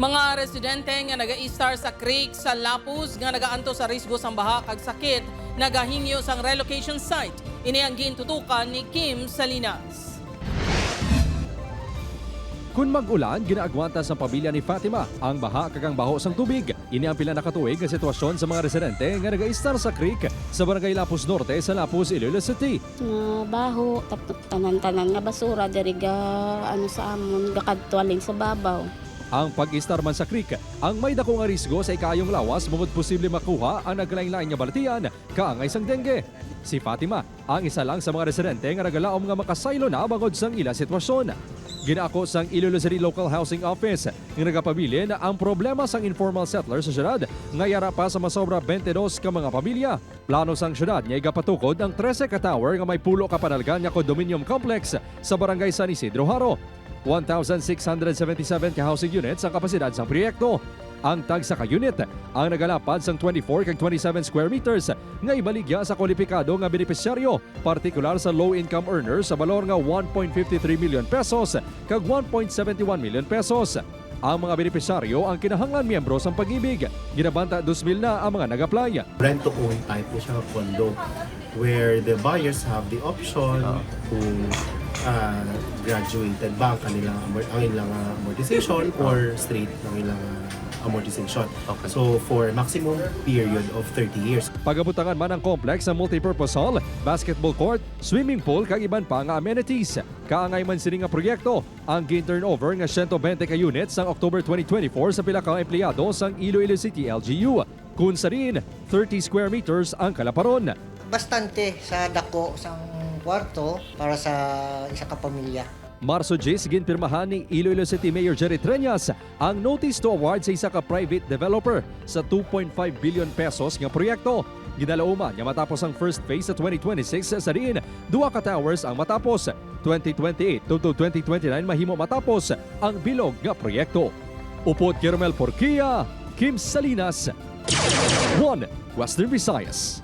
Mga residente nga naga-istar sa creek sa Lapuz nga nagaanto sa risgo sang baha kag sakit nagahingyo sang relocation site. Ini ang gintutukan ni Kim Salinas. Kung mag-ulan, ginaagwanta sa pamilya ni Fatima ang baha kagang baho sang tubig. Ini ang pila nakatuig nga sitwasyon sa mga residente nga naga-istar sa creek sa barangay Lapuz Norte sa Lapuz, Iloilo City. Nga baho, tanan-tanan nga basura diri ga sa amon gakadtualing sa babaw. Ang pag-istar man sa creek, ang may dako nga risgo sa ikayong lawas mungod posible makuha ang naglain-lain nga balatian kaangay sang dengue. Si Fatima, ang isa lang sa mga residente nga nagalaum nga makasaylo na bangod sang ila sitwasyon. Ginaako sang Iloilo City Local Housing Office nga nagapabilin na ang problema sang informal settlers sa syudad nga yara pa sa masobra 22 ka mga pamilya. Plano sang syudad nga igapatukod ang 13 ka tower nga may pulo ka panalgan nga condominium complex sa barangay San Isidro Haro. 1,677 ka housing units ang kapasidad sang proyekto. Ang tag sa ka-unit ang nagalapad sang 24 kag 27 square meters nga ibaligya sa kwalipikado nga benepisyaryo, partikular sa low-income earners sa balor nga 1.53 million pesos kag 1.71 million pesos. Ang mga benepisyaryo ang kinahanglan miyembro sang pag-ibig. Ginabanta 2,000 na ang mga nag-apply. Rent-to-own type na siya condo where the buyers have the option to graduated ba ang ilang amortization or straight ang ilang amortization. Okay. So for maximum period of 30 years. Pagabutangan man ang complex sa multipurpose hall, basketball court, swimming pool kag iban pa nga amenities. Kaangay man sini nga proyekto ang gin-turnover nga 120 ka units sang October 2024 sa pila ka empleyado sang Iloilo City LGU. Kun sa rin 30 square meters ang kalaparon. Bastante sa dako sang kwarto para sa isa ka pamilya. Marso 10, ginpirmahan ni Iloilo City Mayor Jerry Treñas ang notice to award sa isa ka private developer sa 2.5 billion pesos nga proyekto. Ginalauman nga matapos ang first phase sa 2026 sa rin, 2 ka towers ang matapos. 2028 to 2029 mahimo matapos ang bilog nga proyekto. Upot Kirmel Porquia, Kim Salinas, 1 Western Visayas.